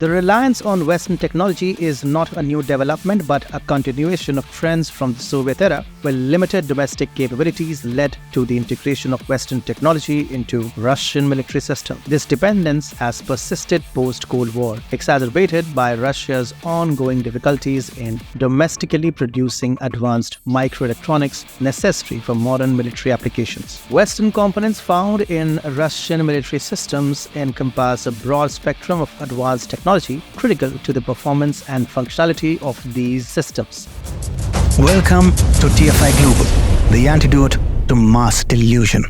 The reliance on Western technology is not a new development but a continuation of trends from the Soviet era, where limited domestic capabilities led to the integration of Western technology into Russian military system. This dependence has persisted post-Cold War, exacerbated by Russia's ongoing difficulties in domestically producing advanced microelectronics necessary for modern military applications. Western components found in Russian military systems encompass a broad spectrum of advanced technology critical to the performance and functionality of these systems. Welcome to TFI Global, the antidote to mass delusion.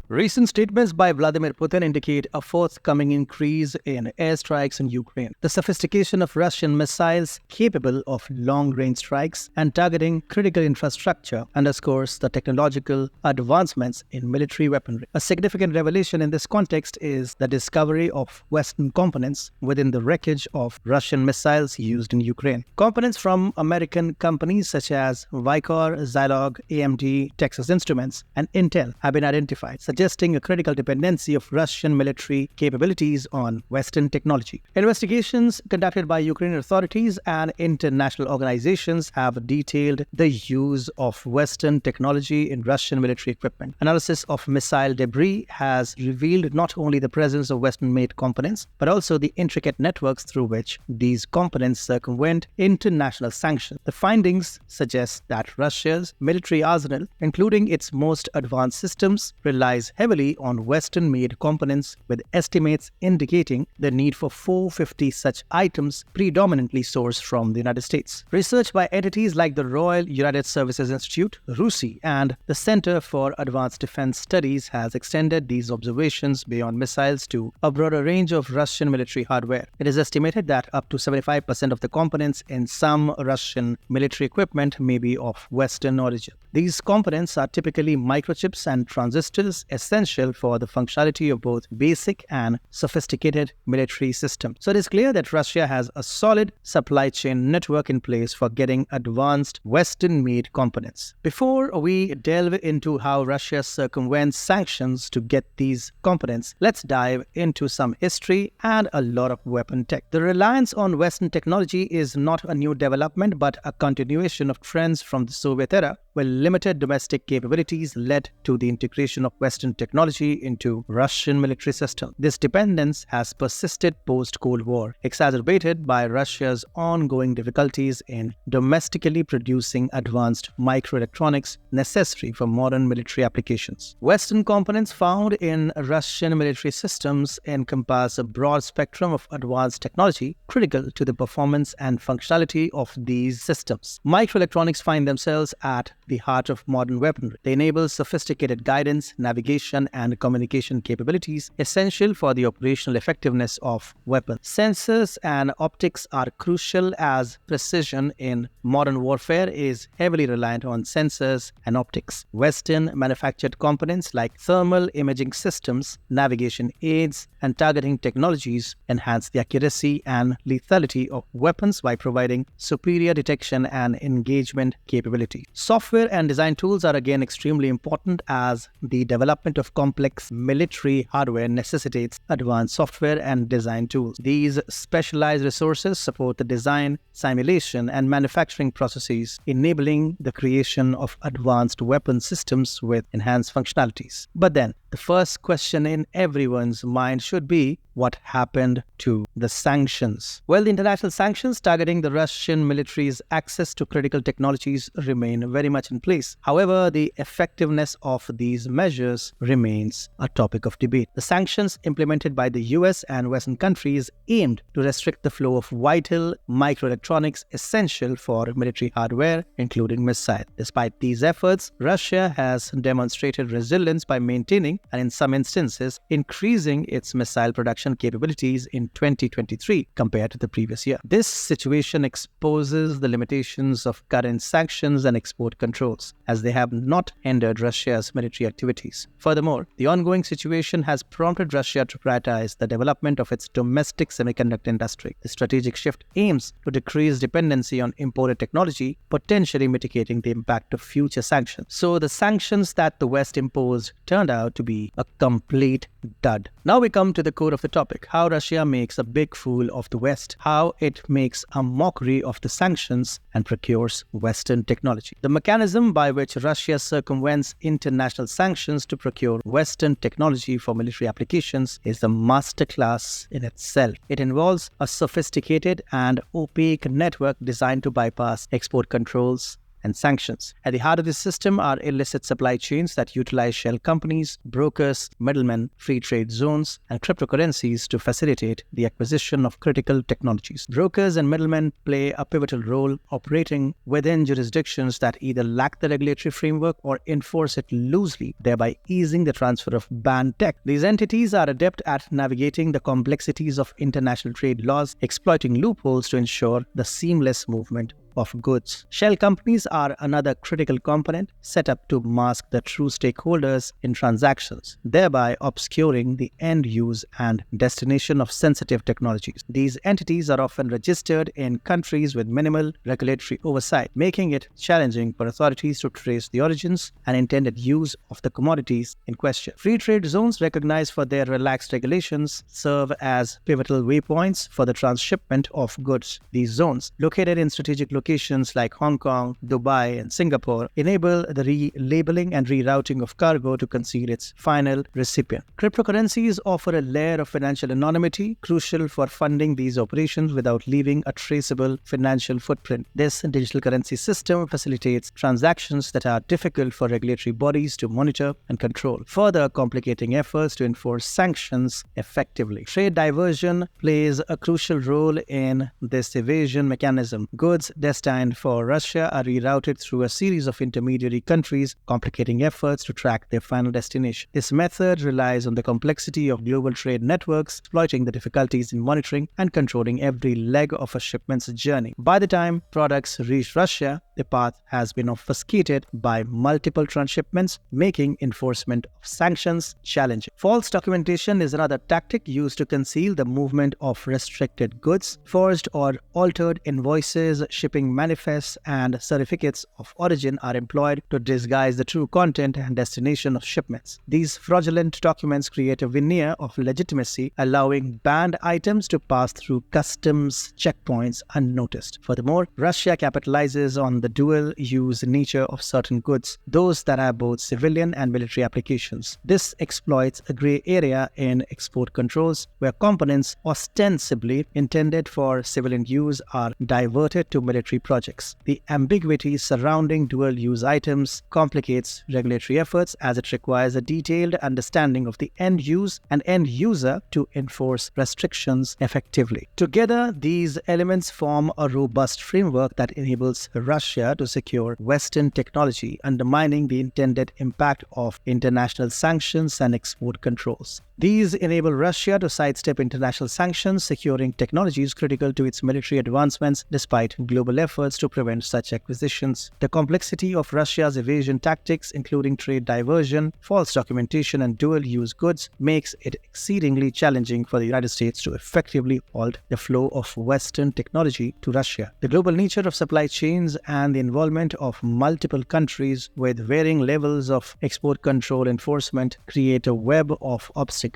Recent statements by Vladimir Putin indicate a forthcoming increase in airstrikes in Ukraine. The sophistication of Russian missiles capable of long-range strikes and targeting critical infrastructure underscores the technological advancements in military weaponry. A significant revelation in this context is the discovery of Western components within the wreckage of Russian missiles used in Ukraine. Components from American companies such as Vicor, Zilog, AMD, Texas Instruments, and Intel have been identified, suggesting a critical dependency of Russian military capabilities on Western technology. Investigations conducted by Ukrainian authorities and international organizations have detailed the use of Western technology in Russian military equipment. Analysis of missile debris has revealed not only the presence of Western-made components, but also the intricate networks through which these components circumvent international sanctions. The findings suggest that Russia's military arsenal, including its most advanced systems, relies heavily on Western-made components, with estimates indicating the need for 450 such items predominantly sourced from the United States. Research by entities like the Royal United Services Institute, RUSI, and the Center for Advanced Defense Studies has extended these observations beyond missiles to a broader range of Russian military hardware. It is estimated that up to 75% of the components in some Russian military equipment may be of Western origin. These components are typically microchips and transistors, essential for the functionality of both basic and sophisticated military systems. So it is clear that Russia has a solid supply chain network in place for getting advanced Western-made components. Before we delve into how Russia circumvents sanctions to get these components, let's dive into some history and a lot of weapon tech. The reliance on Western technology is not a new development but a continuation of trends from the Soviet era, where limited domestic capabilities led to the integration of Western technology into Russian military system. This dependence has persisted post-Cold War, exacerbated by Russia's ongoing difficulties in domestically producing advanced microelectronics necessary for modern military applications. Western components found in Russian military systems encompass a broad spectrum of advanced technology critical to the performance and functionality of these systems. Microelectronics find themselves at the heart of modern weaponry. They enable sophisticated guidance, navigation, and communication capabilities essential for the operational effectiveness of weapons. Sensors and optics are crucial, as precision in modern warfare is heavily reliant on sensors and optics. Western manufactured components like thermal imaging systems, navigation aids, and targeting technologies enhance the accuracy and lethality of weapons by providing superior detection and engagement capability. Software and design tools are again extremely important, as the development of complex military hardware necessitates advanced software and design tools. These specialized resources support the design, simulation, and manufacturing processes, enabling the creation of advanced weapon systems with enhanced functionalities. But then, the first question in everyone's mind should be, what happened to the sanctions? Well, the international sanctions targeting the Russian military's access to critical technologies remain very much in place. However, the effectiveness of these measures remains a topic of debate. The sanctions implemented by the US and Western countries aimed to restrict the flow of vital microelectronics essential for military hardware, including missiles. Despite these efforts, Russia has demonstrated resilience by maintaining and in some instances increasing its missile production capabilities in 2023 compared to the previous year. This situation exposes the limitations of current sanctions and export controls, as they have not hindered Russia's military activities. Furthermore, the ongoing situation has prompted Russia to prioritize the development of its domestic semiconductor industry. The strategic shift aims to decrease dependency on imported technology, potentially mitigating the impact of future sanctions. So the sanctions that the West imposed turned out to be a complete dud. Now we come to the core of the topic: how Russia makes a big fool of the West, how it makes a mockery of the sanctions and procures Western technology. The mechanism by which Russia circumvents international sanctions to procure Western technology for military applications is a masterclass in itself. It involves a sophisticated and opaque network designed to bypass export controls and sanctions. At the heart of this system are illicit supply chains that utilize shell companies, brokers, middlemen, free trade zones, and cryptocurrencies to facilitate the acquisition of critical technologies. Brokers and middlemen play a pivotal role, operating within jurisdictions that either lack the regulatory framework or enforce it loosely, thereby easing the transfer of banned tech. These entities are adept at navigating the complexities of international trade laws, exploiting loopholes to ensure the seamless movement of goods. Shell companies are another critical component set up to mask the true stakeholders in transactions, thereby obscuring the end use and destination of sensitive technologies. These entities are often registered in countries with minimal regulatory oversight, making it challenging for authorities to trace the origins and intended use of the commodities in question. Free trade zones, recognized for their relaxed regulations, serve as pivotal waypoints for the transshipment of goods. These zones, located in strategic locations like Hong Kong, Dubai, and Singapore, enable the relabeling and rerouting of cargo to conceal its final recipient. Cryptocurrencies offer a layer of financial anonymity, crucial for funding these operations without leaving a traceable financial footprint. This digital currency system facilitates transactions that are difficult for regulatory bodies to monitor and control, further complicating efforts to enforce sanctions effectively. Trade diversion plays a crucial role in this evasion mechanism. Goods destined for Russia are rerouted through a series of intermediary countries, complicating efforts to track their final destination. This method relies on the complexity of global trade networks, exploiting the difficulties in monitoring and controlling every leg of a shipment's journey. By the time products reach Russia, the path has been obfuscated by multiple transshipments, making enforcement of sanctions challenging. False documentation is another tactic used to conceal the movement of restricted goods. Forged or altered invoices, shipping manifests, and certificates of origin are employed to disguise the true content and destination of shipments. These fraudulent documents create a veneer of legitimacy, allowing banned items to pass through customs checkpoints unnoticed. Furthermore, Russia capitalizes on the dual-use nature of certain goods, those that have both civilian and military applications. This exploits a gray area in export controls, where components ostensibly intended for civilian use are diverted to military projects. The ambiguity surrounding dual-use items complicates regulatory efforts, as it requires a detailed understanding of the end use and end user to enforce restrictions effectively. Together, these elements form a robust framework that enables Russia to secure Western technology, undermining the intended impact of international sanctions and export controls. These enable Russia to sidestep international sanctions, securing technologies critical to its military advancements despite global efforts to prevent such acquisitions. The complexity of Russia's evasion tactics, including trade diversion, false documentation, and dual-use goods, makes it exceedingly challenging for the United States to effectively halt the flow of Western technology to Russia. The global nature of supply chains and the involvement of multiple countries with varying levels of export control enforcement create a web of obstacles.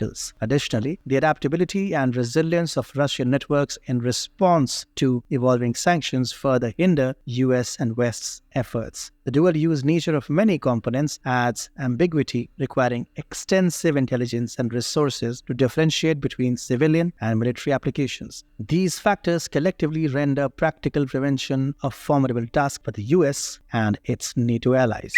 Additionally, the adaptability and resilience of Russian networks in response to evolving sanctions further hinder US and West's efforts. The dual-use nature of many components adds ambiguity, requiring extensive intelligence and resources to differentiate between civilian and military applications. These factors collectively render practical prevention a formidable task for the US and its NATO allies.